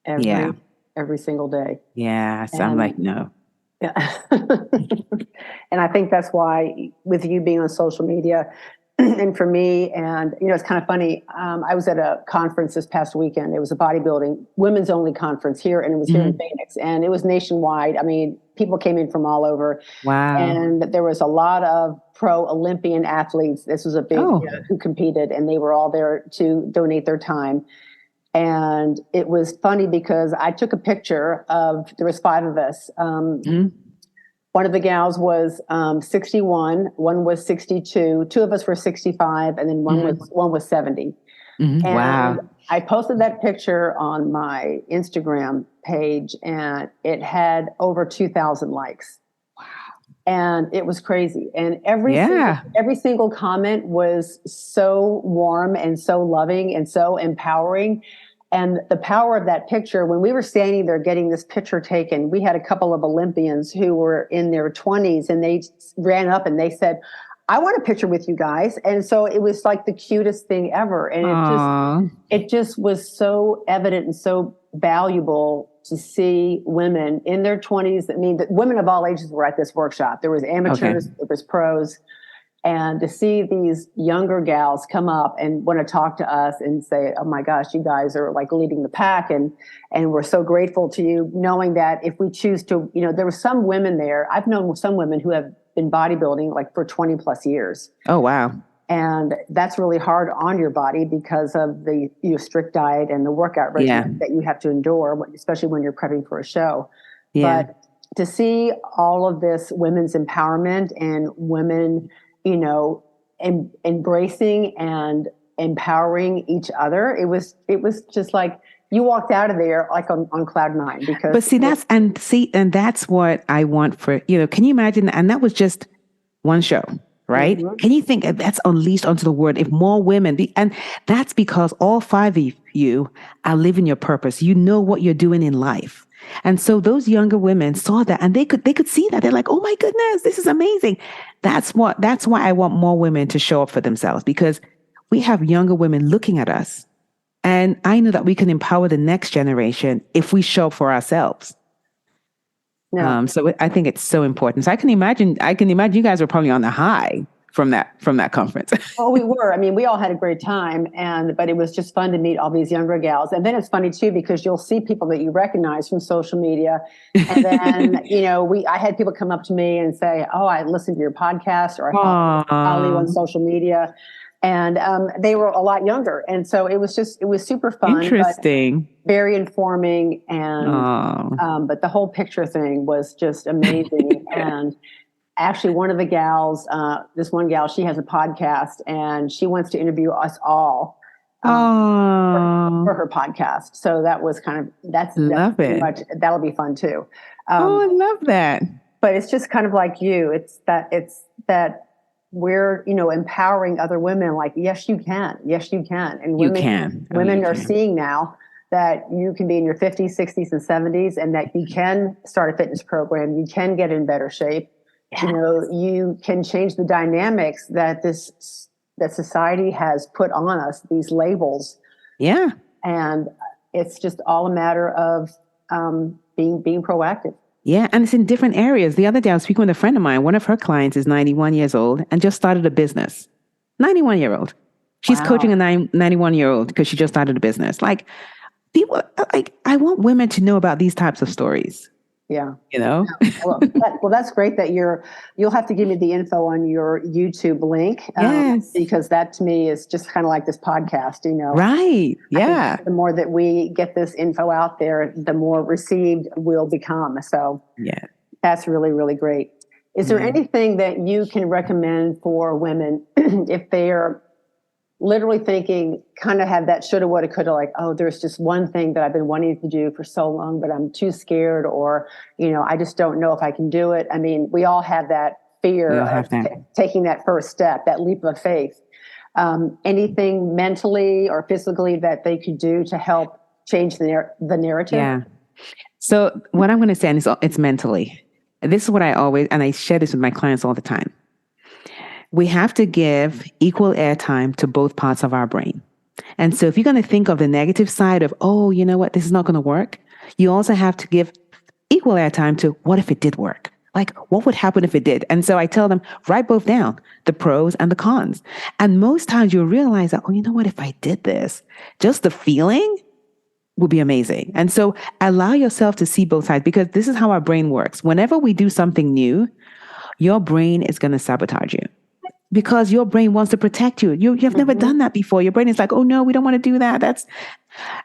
Every single day. Yeah. So I'm like, no. Yeah. And I think that's why, with you being on social media, and for me, and it's kind of funny. I was at a conference this past weekend. It was a bodybuilding women's only conference here, and it was here in Phoenix, and it was nationwide. I mean, people came in from all over. Wow! And there was a lot of pro Olympian athletes. This was a big who competed, and they were all there to donate their time. And it was funny because I took a picture of, there was 5 of us. One of the gals was 61, one was 62, 2 of us were 65, and then one was 70. Mm-hmm. And wow. I posted that picture on my Instagram page and it had over 2,000 likes. Wow. And it was crazy. And every single comment was so warm and so loving and so empowering. And the power of that picture, when we were standing there getting this picture taken, we had a couple of Olympians who were in their 20s and they ran up and they said, I want a picture with you guys. And so it was like the cutest thing ever. And it just was so evident and so valuable to see women in their 20s. I mean, the women of all ages were at this workshop. There was amateurs, there was pros. And to see these younger gals come up and want to talk to us and say, oh my gosh, you guys are like leading the pack. And we're so grateful to you, knowing that if we choose to, there were some women there. I've known some women who have been bodybuilding like for 20 plus years. Oh, wow. And that's really hard on your body because of the strict diet and the workout regimen that you have to endure, especially when you're prepping for a show. Yeah. But to see all of this women's empowerment and women, embracing and empowering each other, it was just like you walked out of there like on cloud nine. Because and that's what I want for, can you imagine? And that was just one show. Right? Mm-hmm. Can you think that's unleashed onto the world if more women, and that's because all 5 of you are living your purpose. You know what you're doing in life. And so those younger women saw that and they could see that. They're like, oh my goodness, this is amazing. That's why I want more women to show up for themselves, because we have younger women looking at us. And I know that we can empower the next generation if we show up for ourselves. No. So I think it's so important. So I can imagine you guys were probably on the high from that conference. Oh, we were. I mean, we all had a great time, but it was just fun to meet all these younger gals. And then it's funny too, because you'll see people that you recognize from social media. And then, I had people come up to me and say, oh, I listened to your podcast, or I follow you on social media. And they were a lot younger. And so it was super fun. Interesting. Very informing. And but the whole picture thing was just amazing. And actually one of the gals, this one gal, she has a podcast and she wants to interview us all for her podcast. So that was that's pretty much, that'll be fun too. I love that. But it's just kind of like you. It's that we're, empowering other women like, yes, you can. Yes, you can. And women are seeing now that you can be in your 50s, 60s, and 70s, and that you can start a fitness program. You can get in better shape. Yeah. You can change the dynamics that that society has put on us, these labels. Yeah. And it's just all a matter of being proactive. Yeah, and it's in different areas. The other day, I was speaking with a friend of mine. One of her clients is 91 years old and just started a business. 91-year-old. She's coaching a 91-year-old because she just started a business. Like, people, I want women to know about these types of stories. Yeah. Well, that's great that you'll have to give me the info on your YouTube link. Yes. Because that to me is just kind of like this podcast, Right. Yeah. The more that we get this info out there, the more received we'll become. So yeah, that's really, really great. Is there anything that you can recommend for women if they are literally thinking, kind of have that shoulda, woulda, coulda, like, oh, there's just one thing that I've been wanting to do for so long, but I'm too scared, or, I just don't know if I can do it. I mean, we all have that fear of taking that first step, that leap of faith. Anything mentally or physically that they could do to help change the narrative? Yeah. So what I'm going to say, and it's mentally. This is what I always, and I share this with my clients all the time. We have to give equal airtime to both parts of our brain. And so if you're going to think of the negative side of, oh, you know what, this is not going to work, you also have to give equal airtime to what if it did work? Like, what would happen if it did? And so I tell them, write both down, the pros and the cons. And most times you'll realize that, oh, you know what, if I did this, just the feeling would be amazing. And so allow yourself to see both sides, because this is how our brain works. Whenever we do something new, your brain is going to sabotage you. Because your brain wants to protect you. You have never done that before. Your brain is like, oh no, we don't want to do that.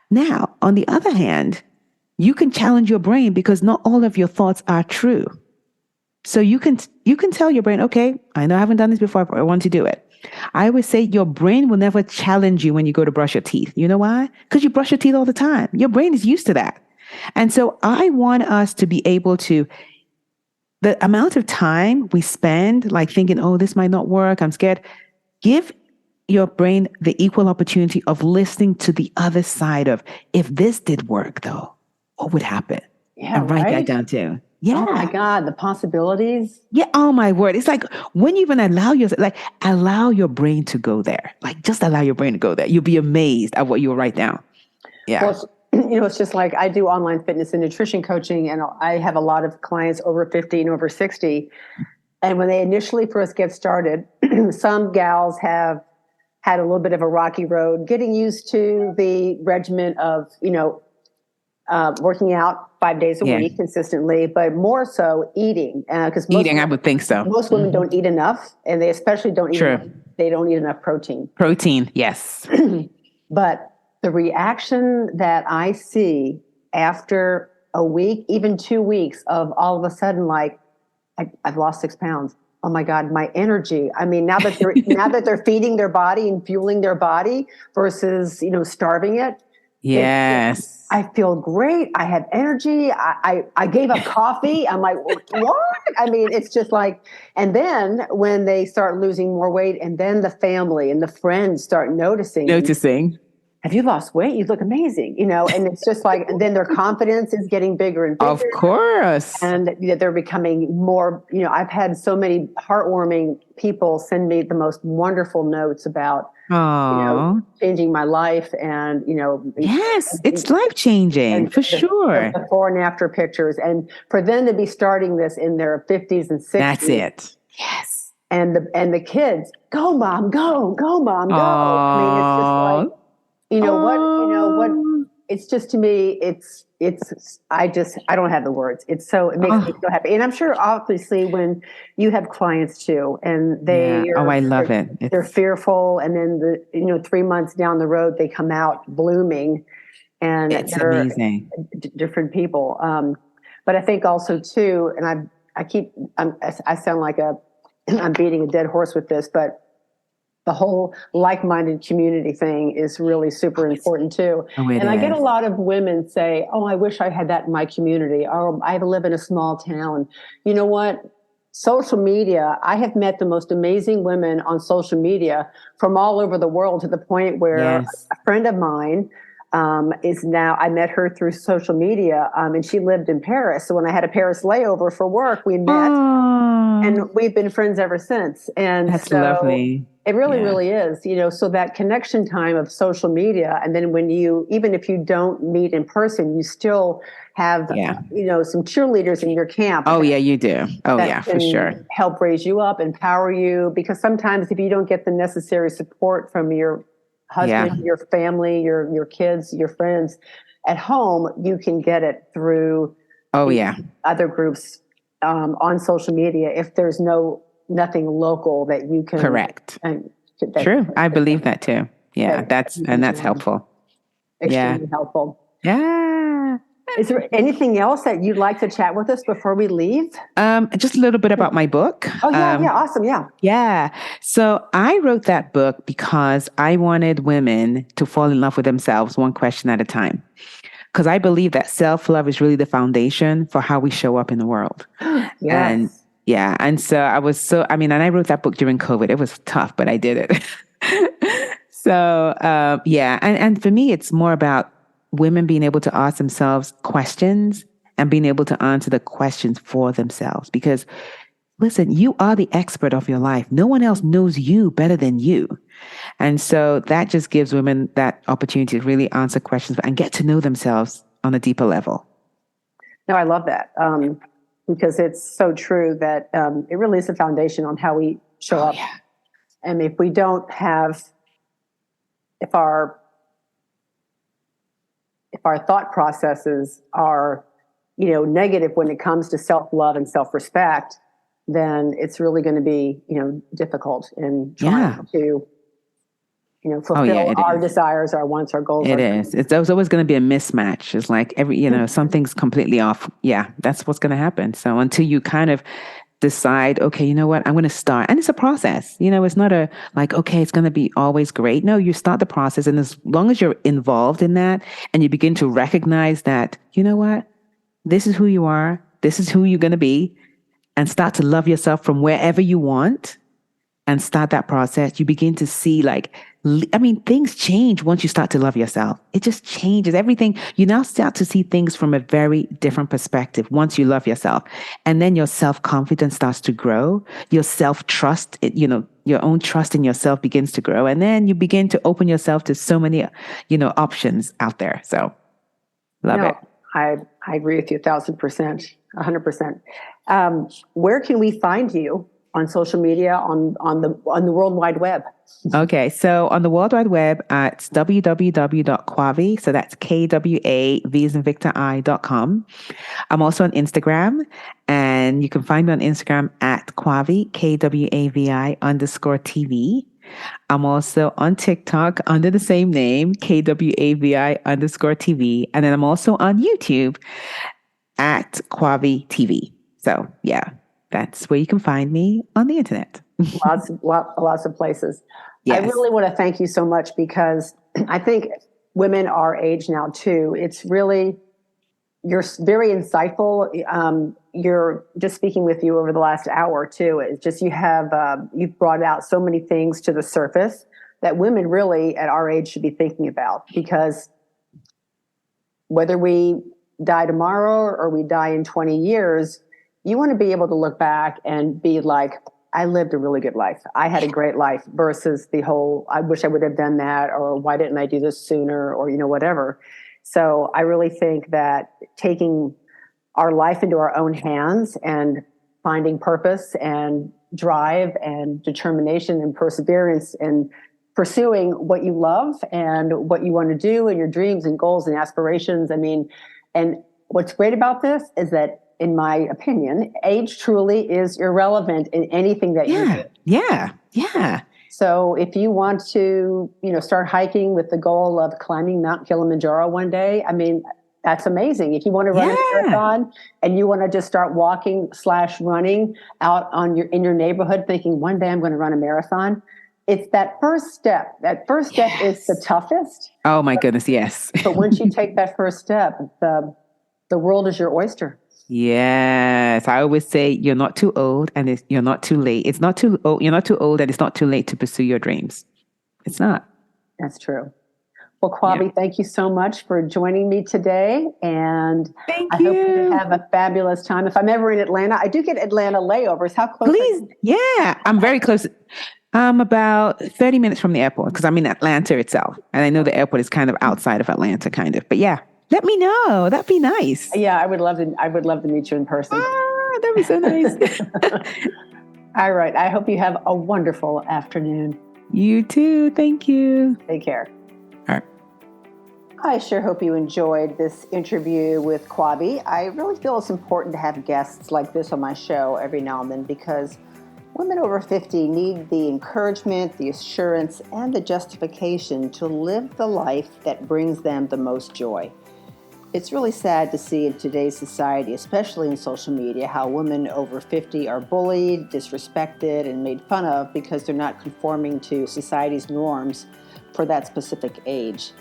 Now, on the other hand, you can challenge your brain because not all of your thoughts are true. So you can tell your brain, okay, I know I haven't done this before, but I want to do it. I always say your brain will never challenge you when you go to brush your teeth. You know why? Because you brush your teeth all the time. Your brain is used to that. And so I want us to be able to, the amount of time we spend like thinking, oh, this might not work, I'm scared. Give your brain the equal opportunity of listening to the other side of, if this did work though, what would happen? Yeah, and write right? that down too. Yeah. Oh my God, the possibilities. Yeah. Oh my word. It's like when you even allow yourself, like allow your brain to go there. Like just allow your brain to go there. You'll be amazed at what you'll write down. Yeah. Well, it's just like I do online fitness and nutrition coaching, and I have a lot of clients over 50 and over 60. And when they initially first get started, some gals have had a little bit of a rocky road, getting used to the regimen of, working out 5 days a week consistently, but more so eating. Because eating, I would think so. Most women don't eat enough, and they especially don't eat enough, they don't eat enough protein. Protein, yes. But the reaction that I see after a week, even 2 weeks of all of a sudden, like, I've lost 6 pounds. Oh my God, my energy. I mean, now that they're feeding their body and fueling their body versus, starving it. Yes. I feel great. I have energy. I gave up coffee. I'm like, what? I mean, it's just like, and then when they start losing more weight, and then the family and the friends start noticing. Have you lost weight? You look amazing, and it's just like, and then their confidence is getting bigger and bigger. Of course. And they're becoming more, I've had so many heartwarming people send me the most wonderful notes about, changing my life and, Yes, it's life changing for sure. The before and after pictures. And for them to be starting this in their 50s and 60s. That's it. Yes. And the kids, go mom, go mom, go. I mean, it's just like, what, it's just, to me, I don't have the words. It makes me so happy. And I'm sure obviously when you have clients too, and I love it. They're fearful. And then 3 months down the road, they come out blooming, and it's they're amazing. Different people. But I think also too, and I sound like I'm beating a dead horse with this, but the whole like-minded community thing is really super important too. And I get a lot of women say, oh, I wish I had that in my community. Or I live in a small town. You know what? Social media, I have met the most amazing women on social media from all over the world, to the point where a friend of mine I met her through social media, and she lived in Paris. So when I had a Paris layover for work, we met, and we've been friends ever since. And that's lovely. It really, really is, so that connection time of social media. And then even if you don't meet in person, you still have, some cheerleaders in your camp. Oh, yeah, you do. Oh, yeah, for sure. Help raise you up, empower you. Because sometimes if you don't get the necessary support from your husband, your family, your kids, your friends at home, you can get it through other groups on social media if there's nothing local that you can. Correct. True. I believe that too. Yeah, that's helpful. Extremely helpful. Yeah. Is there anything else that you'd like to chat with us before we leave? Just a little bit about my book. Oh, yeah. Awesome. Yeah. Yeah. So I wrote that book because I wanted women to fall in love with themselves one question at a time. Because I believe that self-love is really the foundation for how we show up in the world. Yes. And so and I wrote that book during COVID. It was tough, but I did it. So, and for me, it's more about women being able to ask themselves questions and being able to answer the questions for themselves. Because listen, you are the expert of your life. No one else knows you better than you. And so that just gives women that opportunity to really answer questions and get to know themselves on a deeper level. No, I love that. Because it's so true that it really is the foundation on how we show up. Yeah. And if we don't have, if our thought processes are, negative when it comes to self-love and self-respect, then it's really going to be, difficult in trying to, fulfill our desires, our wants, our goals. It is. There's always going to be a mismatch. It's like something's completely off. Yeah, that's what's going to happen. So until you kind of decide, okay, you know what, I'm going to start. And it's a process. It's not okay, it's going to be always great. No, you start the process. And as long as you're involved in that and you begin to recognize that, you know what, this is who you are, this is who you're going to be, and start to love yourself from wherever you want and start that process, you begin to see things change once you start to love yourself. It just changes everything. You now start to see things from a very different perspective once you love yourself. And then your self-confidence starts to grow. Your self-trust, your own trust in yourself begins to grow. And then you begin to open yourself to so many, options out there. So love it. I agree with you 1,000%, 100%. Where can we find you on social media, on the World Wide Web? Okay, so on the World Wide Web at www.kwavi, so that's KWAV as in Victor I.com. I'm also on Instagram, and you can find me on Instagram at Kwavi, KWAVI_TV. I'm also on TikTok under the same name, KWAVI_TV. And then I'm also on YouTube at Kwavi TV. So yeah, that's where you can find me on the internet. Lots of places. Yes. I really want to thank you so much, because I think women our age now too, you're very insightful. You're just speaking with you over the last hour too. It's just, you've brought out so many things to the surface that women really at our age should be thinking about, because whether we die tomorrow or we die in 20 years, you want to be able to look back and be like, I lived a really good life. I had a great life, versus the whole, I wish I would have done that, or why didn't I do this sooner, or, whatever. So I really think that taking our life into our own hands and finding purpose and drive and determination and perseverance and pursuing what you love and what you want to do and your dreams and goals and aspirations. And what's great about this is that, in my opinion, age truly is irrelevant in anything that you do. Yeah. So if you want to, start hiking with the goal of climbing Mount Kilimanjaro one day, that's amazing. If you want to run a marathon and you want to just start walking/running out in your neighborhood, thinking one day I'm going to run a marathon, it's that first step. That first step is the toughest. Oh my goodness, yes. But once you take that first step, the world is your oyster. Yes, I always say you're not too old and you're not too late. It's not too old. You're not too old and it's not too late to pursue your dreams. It's not. That's true. Well, Kwavi, thank you so much for joining me today. And I hope you have a fabulous time. If I'm ever in Atlanta, I do get Atlanta layovers. How close? Please. Yeah, I'm very close. I'm about 30 minutes from the airport, because I'm in Atlanta itself. And I know the airport is kind of outside of Atlanta, kind of. But yeah. Let me know. That'd be nice. Yeah, I would love to meet you in person. That'd be so nice. All right. I hope you have a wonderful afternoon. You too. Thank you. Take care. All right. I sure hope you enjoyed this interview with Kwavi. I really feel it's important to have guests like this on my show every now and then, because women over 50 need the encouragement, the assurance, and the justification to live the life that brings them the most joy. It's really sad to see in today's society, especially in social media, how women over 50 are bullied, disrespected, and made fun of because they're not conforming to society's norms for that specific age.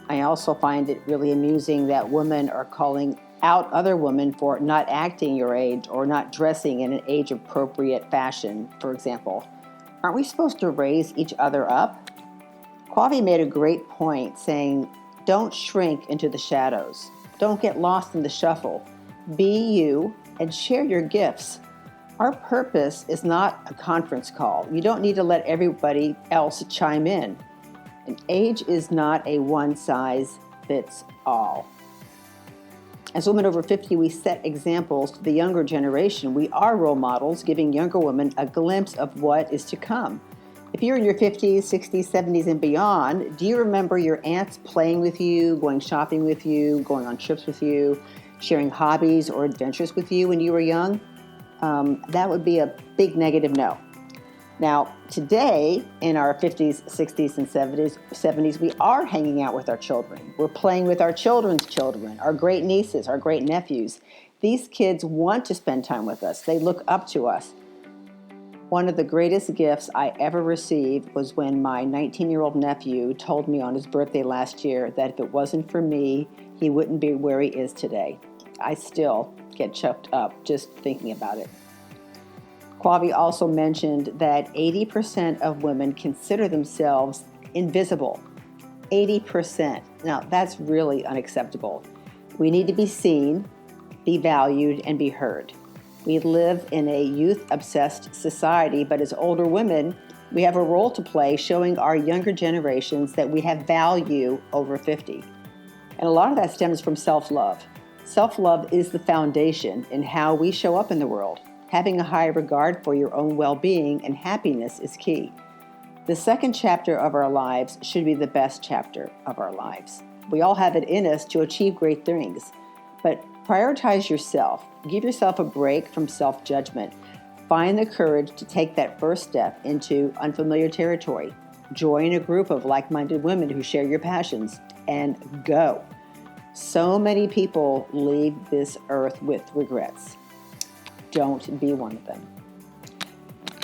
I also find it really amusing that women are calling out other women for not acting your age or not dressing in an age-appropriate fashion, for example. Aren't we supposed to raise each other up? Kwavi made a great point, saying, don't shrink into the shadows. Don't get lost in the shuffle. Be you and share your gifts. Our purpose is not a conference call. You don't need to let everybody else chime in. And age is not a one-size-fits-all. As women over 50, we set examples to the younger generation. We are role models, giving younger women a glimpse of what is to come. If you're in your 50s, 60s, 70s, and beyond, do you remember your aunts playing with you, going shopping with you, going on trips with you, sharing hobbies or adventures with you when you were young? That would be a big negative no. Now, today, in our 50s, 60s, and 70s, we are hanging out with our children. We're playing with our children's children, our great nieces, our great nephews. These kids want to spend time with us. They look up to us. One of the greatest gifts I ever received was when my 19-year-old nephew told me on his birthday last year that if it wasn't for me, he wouldn't be where he is today. I still get choked up just thinking about it. Kwavi also mentioned that 80% of women consider themselves invisible. 80%. Now, that's really unacceptable. We need to be seen, be valued, and be heard. We live in a youth-obsessed society, but as older women, we have a role to play showing our younger generations that we have value over 50. And a lot of that stems from self-love. Self-love is the foundation in how we show up in the world. Having a high regard for your own well-being and happiness is key. The second chapter of our lives should be the best chapter of our lives. We all have it in us to achieve great things, but prioritize yourself. Give yourself a break from self-judgment. Find the courage to take that first step into unfamiliar territory. Join a group of like-minded women who share your passions, and go. So many people leave this earth with regrets. Don't be one of them.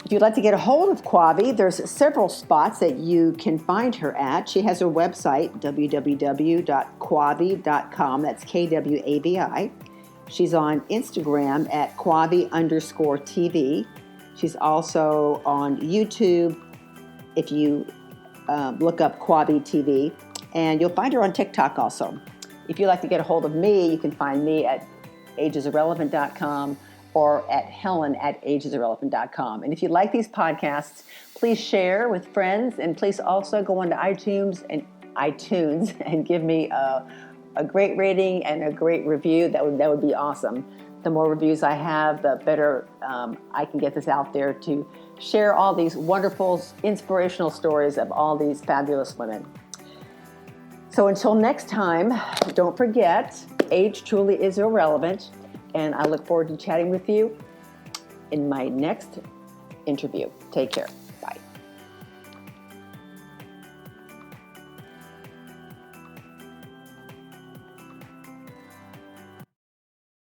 If you'd like to get a hold of Kwavi, there's several spots that you can find her at. She has her website, www.kwavi.com. That's Kwavi. She's on Instagram at Kwavi_TV. She's also on YouTube if you look up Kwavi TV. And you'll find her on TikTok also. If you'd like to get a hold of me, you can find me at agesirrelevant.com or at helen@agesirrelevant.com. And if you like these podcasts, please share with friends, and please also go onto iTunes and give me a great rating and a great review. That would be awesome. The more reviews I have, the better I can get this out there to share all these wonderful, inspirational stories of all these fabulous women. So until next time, don't forget, age truly is irrelevant. And I look forward to chatting with you in my next interview. Take care.